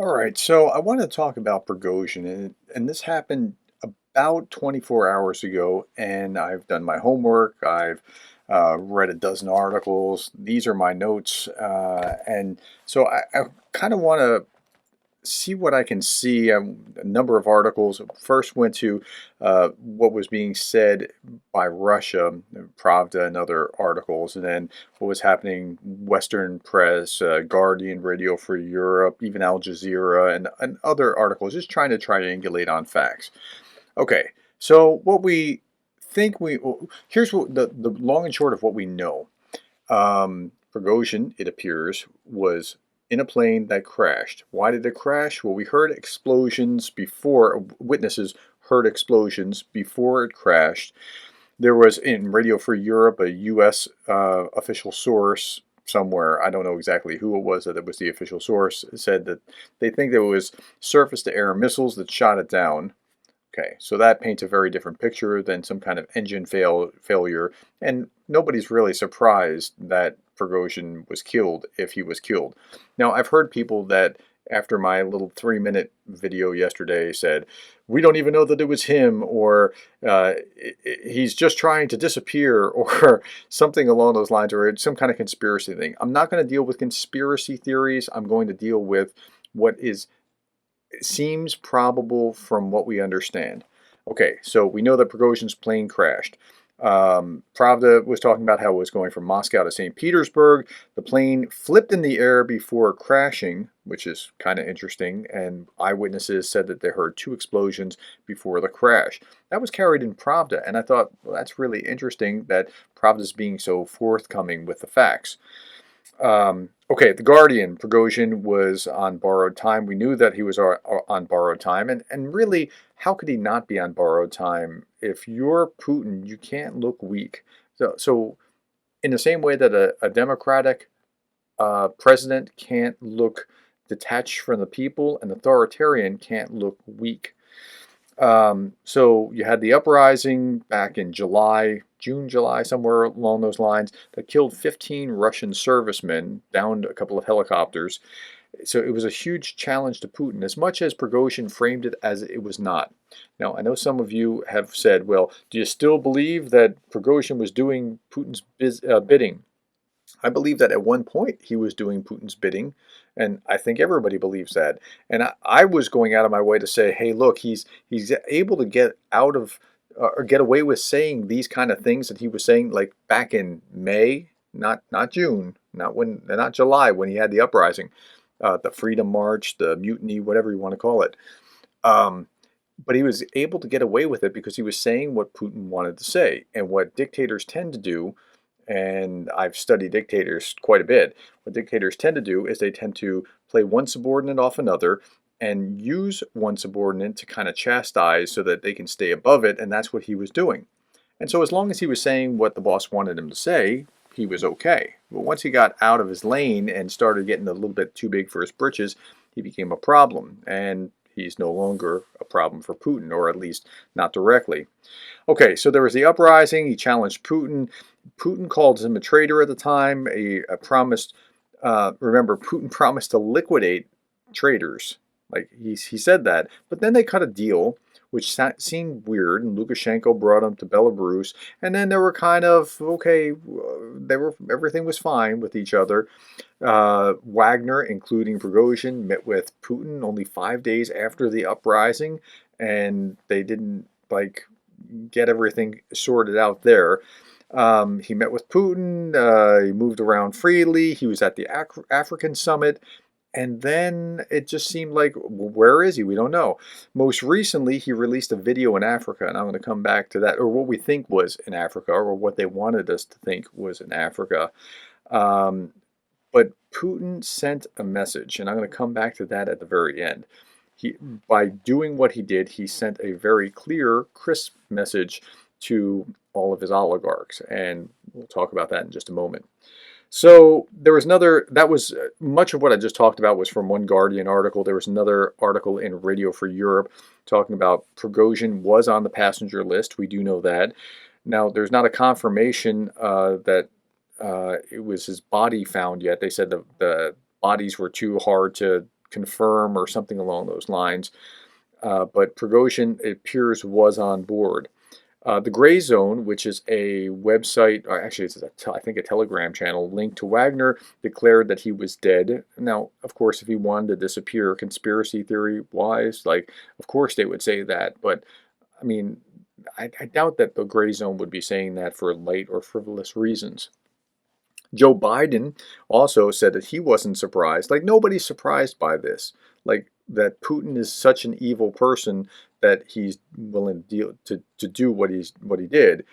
All right, so I want to talk about Prigozhin, and this happened about 24 hours ago, and I've done my homework. I've read a dozen articles. These are my notes, and so I kind of want to see what I can see. A number of articles. First went to what was being said by Russia, Pravda, and other articles, and then what was happening Western press, Guardian, Radio for Europe, even Al Jazeera, and other articles, just trying to triangulate on facts. Okay, so what we think here's what the long and short of what we know. Prigozhin, it appears, was in a plane that crashed. Why did it crash? Well, we heard explosions before, witnesses heard explosions before it crashed. There was in Radio for Europe a U.S. Official source somewhere, I don't know exactly who it was that was the official source, said that they think there was surface to air missiles that shot it down. Okay, so that paints a very different picture than some kind of engine failure, and nobody's really surprised that Prigozhin was killed if he was killed. Now, I've heard people that after my little 3-minute video yesterday said, we don't even know that it was him, or he's just trying to disappear, or something along those lines, or some kind of conspiracy thing. I'm not going to deal with conspiracy theories. I'm going to deal with what is it seems probable from what we understand. Okay, so we know that Prigozhin's plane crashed. Pravda was talking about how it was going from Moscow to St. Petersburg. The plane flipped in the air before crashing, which is kind of interesting, and eyewitnesses said that they heard two explosions before the crash. That was carried in Pravda, and I thought, well, that's really interesting that Pravda's being so forthcoming with the facts. Okay, The Guardian, Prigozhin was on borrowed time. We knew that he was on borrowed time. And really, how could he not be on borrowed time? If you're Putin, you can't look weak. So in the same way that a Democratic president can't look detached from the people, an authoritarian can't look weak. So you had the uprising back in June, July, somewhere along those lines, that killed 15 Russian servicemen, downed a couple of helicopters. So it was a huge challenge to Putin, as much as Prigozhin framed it as it was not. Now, I know some of you have said, well, do you still believe that Prigozhin was doing Putin's bidding? I believe that at one point he was doing Putin's bidding, and I think everybody believes that. And I was going out of my way to say, hey, look, he's able to get out of or get away with saying these kind of things that he was saying like back in May, not June, not July when he had the uprising, the Freedom March, the mutiny, whatever you want to call it. Um, but he was able to get away with it because he was saying what Putin wanted to say, and what dictators tend to do, and I've studied dictators quite a bit. What dictators tend to do is they tend to play one subordinate off another and use one subordinate to kind of chastise so that they can stay above it, and that's what he was doing. And so as long as he was saying what the boss wanted him to say, he was okay. But once he got out of his lane and started getting a little bit too big for his britches, he became a problem, and he's no longer a problem for Putin, or at least not directly. Okay, so there was the uprising. He challenged Putin. Putin called him a traitor at the time. Remember, Putin promised to liquidate traitors. Like he said that, but then they cut a deal, which seemed weird. And Lukashenko brought him to Belarus, and then they were kind of okay. Everything was fine with each other. Wagner, including Prigozhin, met with Putin only 5 days after the uprising, and they didn't like get everything sorted out there. He met with Putin. He moved around freely. He was at the African summit. And then it just seemed like, well, where is he? We don't know. Most recently, he released a video in Africa, and I'm going to come back to that, or what we think was in Africa, or what they wanted us to think was in Africa. Um, but Putin sent a message, and I'm going to come back to that at the very end. By doing what he did, he sent a very clear, crisp message to all of his oligarchs, and we'll talk about that in just a moment. So there was that was much of what I just talked about was from one Guardian article. There was another article in Radio for Europe talking about Prigozhin was on the passenger list. We do know that. Now, there's not a confirmation that it was his body found yet. They said the bodies were too hard to confirm or something along those lines. But Prigozhin, it appears, was on board. The Gray Zone, which is a website, or actually it's I think a Telegram channel linked to Wagner, declared that he was dead. Now, of course, if he wanted to disappear, conspiracy theory wise, like, of course they would say that. But I mean, I doubt that the Gray Zone would be saying that for light or frivolous reasons. Joe Biden also said that he wasn't surprised. Like, nobody's surprised by this. Like, that Putin is such an evil person that he's willing to do what he did.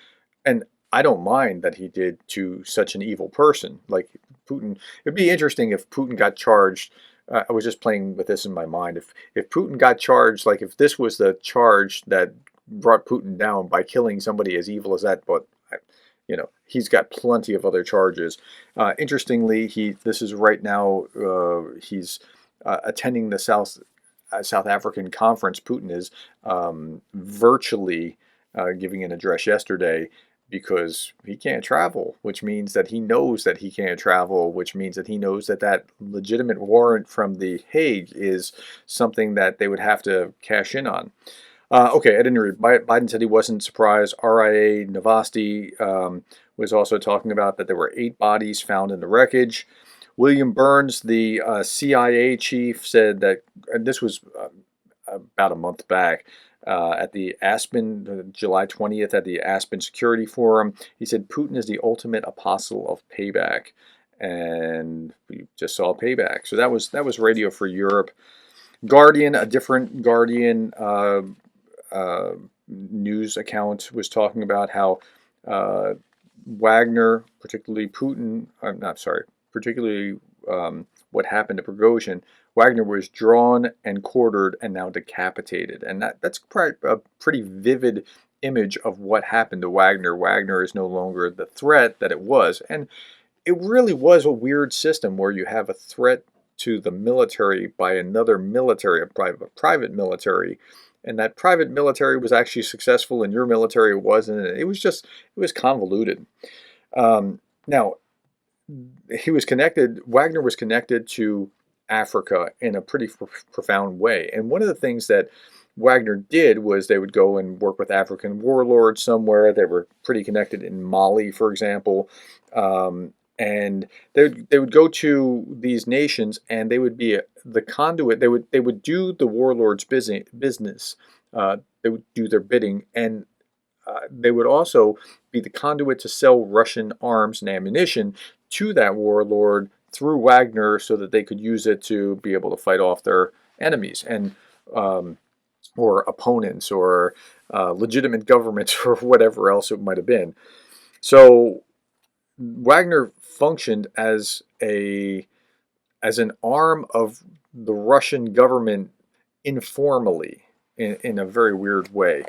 And I don't mind that he did to such an evil person. Like, Putin, it'd be interesting if Putin got charged. I was just playing with this in my mind. If Putin got charged, like if this was the charge that brought Putin down by killing somebody as evil as that, but he's got plenty of other charges. Interestingly, this is right now, he's attending the South African conference. Putin is virtually giving an address yesterday because he can't travel, which means that he knows that he can't travel, which means that he knows that that legitimate warrant from The Hague is something that they would have to cash in on. Okay, at any rate, Biden said he wasn't surprised. RIA Novosti was also talking about that there were 8 bodies found in the wreckage. William Burns, the CIA chief, said that, and this was about a month back, at the Aspen, July 20th, at the Aspen Security Forum, he said Putin is the ultimate apostle of payback. And we just saw payback. So that was Radio Free Europe. Guardian, a different Guardian news account, was talking about how Wagner, particularly Putin, I'm not sorry, particularly what happened to Prigozhin, Wagner was drawn and quartered and now decapitated. And that's a pretty vivid image of what happened to Wagner. Wagner is no longer the threat that it was. And it really was a weird system where you have a threat to the military by another military, a private military, and that private military was actually successful and your military wasn't. It was convoluted. Now, Wagner was connected to Africa in a pretty profound way. And one of the things that Wagner did was they would go and work with African warlords somewhere. They were pretty connected in Mali, for example. And they would go to these nations, and they would be the conduit. They would do the warlords' business. They would do their bidding, and they would also be the conduit to sell Russian arms and ammunition to that warlord through Wagner, so that they could use it to be able to fight off their enemies and or opponents or legitimate governments or whatever else it might have been. So Wagner functioned as an arm of the Russian government informally in a very weird way.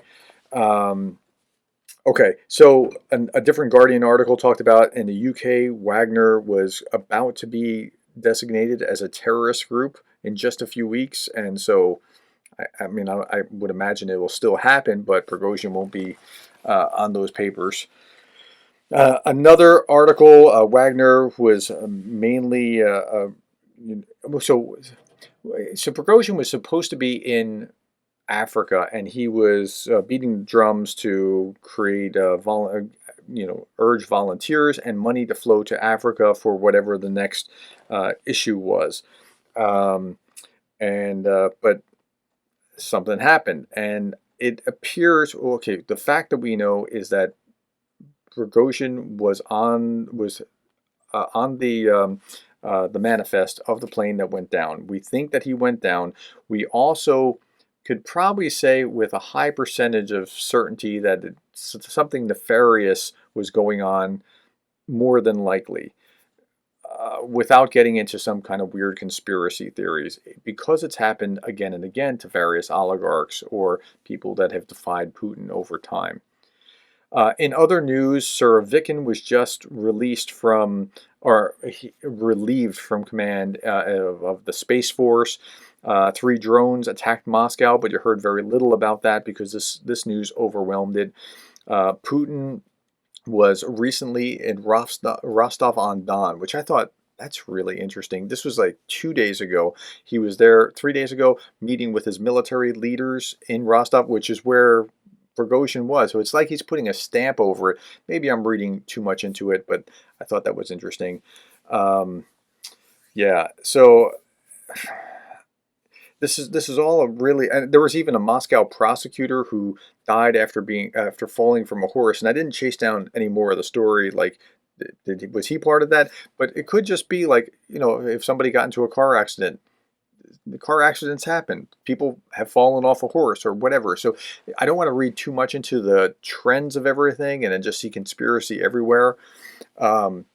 Okay, so a different Guardian article talked about in the UK, Wagner was about to be designated as a terrorist group in just a few weeks, and so I mean, I would imagine it will still happen, but Prigozhin won't be on those papers. Another article, Wagner was mainly so Prigozhin was supposed to be in Africa, and he was beating drums to create urge volunteers and money to flow to Africa for whatever the next issue was. But something happened, and it appears, okay, the fact that we know is that Prigozhin was on the manifest of the plane that went down. We think that he went down. We also could probably say with a high percentage of certainty that something nefarious was going on, more than likely, without getting into some kind of weird conspiracy theories, because it's happened again and again to various oligarchs or people that have defied Putin over time. In other news, Surovikin was just relieved from command of the Space Force. 3 drones attacked Moscow, but you heard very little about that because this news overwhelmed it. Putin was recently in Rostov-on-Don, which I thought That's really interesting. This was like 2 days ago. He was there 3 days ago meeting with his military leaders in Rostov, which is where Prigozhin was. So it's like he's putting a stamp over it. Maybe I'm reading too much into it, but I thought that was interesting. Um, yeah. So this is all a really, and there was even a Moscow prosecutor who died after falling from a horse, and I didn't chase down any more of the story. Like, was he part of that? But it could just be like, if somebody got into a car accident. The car accidents happen. People have fallen off a horse or whatever. So I don't want to read too much into the trends of everything and then just see conspiracy everywhere. Um,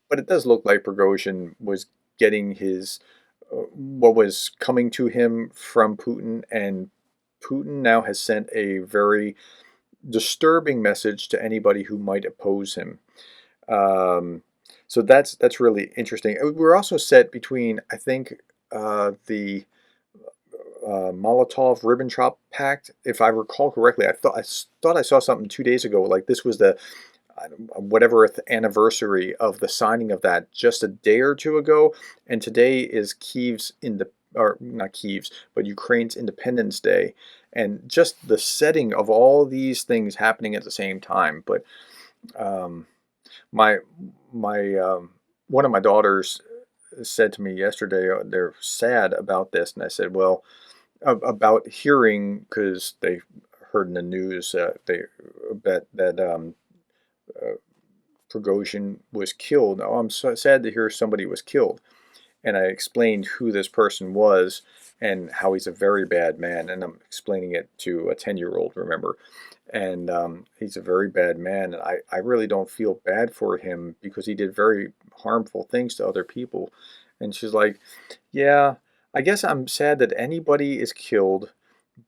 but it does look like Prigozhin was getting his what was coming to him from Putin, and Putin now has sent a very disturbing message to anybody who might oppose him. Um, so that's really interesting. We're also set between, I think, the Molotov-Ribbentrop Pact. If I recall correctly, I thought I saw something 2 days ago. Like this was the whatever anniversary of the signing of that just a day or two ago, and today is or not Kiev's, but Ukraine's Independence Day, and just the setting of all these things happening at the same time. But um, my my one of my daughters said to me yesterday, they're sad about this, and I said, well, about hearing, because they heard in the news that uh, Prigozhin was killed. Oh, I'm so sad to hear somebody was killed. And I explained who this person was and how he's a very bad man. And I'm explaining it to a 10-year-old, remember. And he's a very bad man. And I really don't feel bad for him because he did very harmful things to other people. And she's like, yeah, I guess I'm sad that anybody is killed,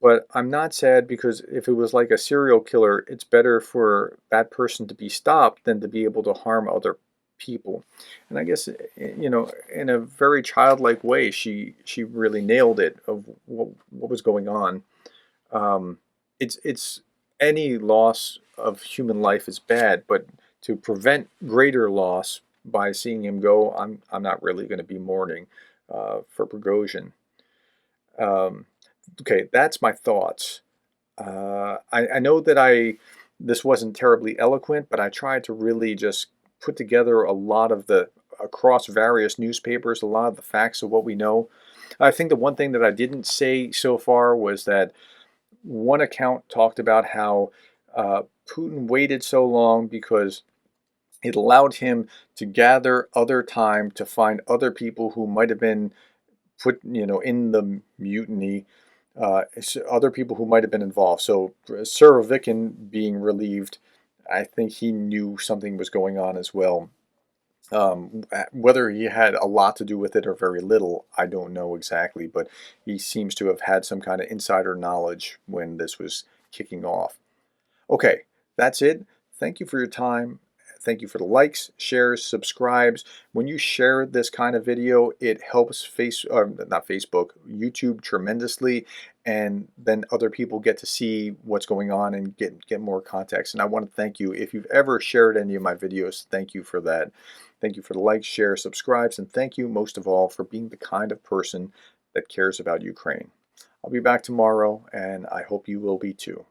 but I'm not sad because if it was like a serial killer, it's better for that person to be stopped than to be able to harm other people. And I guess, in a very childlike way, she really nailed it of what was going on. Um, it's any loss of human life is bad, but to prevent greater loss by seeing him go, I'm not really going to be mourning for Prigozhin. Um, okay, that's my thoughts. I know that this wasn't terribly eloquent, but I tried to really just put together a lot of across various newspapers, a lot of the facts of what we know. I think the one thing that I didn't say so far was that one account talked about how Putin waited so long because it allowed him to gather other time to find other people who might have been put, in the mutiny, other people who might have been involved. So Surovikin being relieved, I think he knew something was going on as well. Whether he had a lot to do with it or very little, I don't know exactly, but he seems to have had some kind of insider knowledge when this was kicking off. Okay, that's it. Thank you for your time. Thank you for the likes, shares, subscribes. When you share this kind of video, it helps not Facebook, YouTube tremendously, and then other people get to see what's going on and get more context. And I want to thank you. If you've ever shared any of my videos, thank you for that. Thank you for the likes, shares, subscribes, and thank you most of all for being the kind of person that cares about Ukraine. I'll be back tomorrow, and I hope you will be too.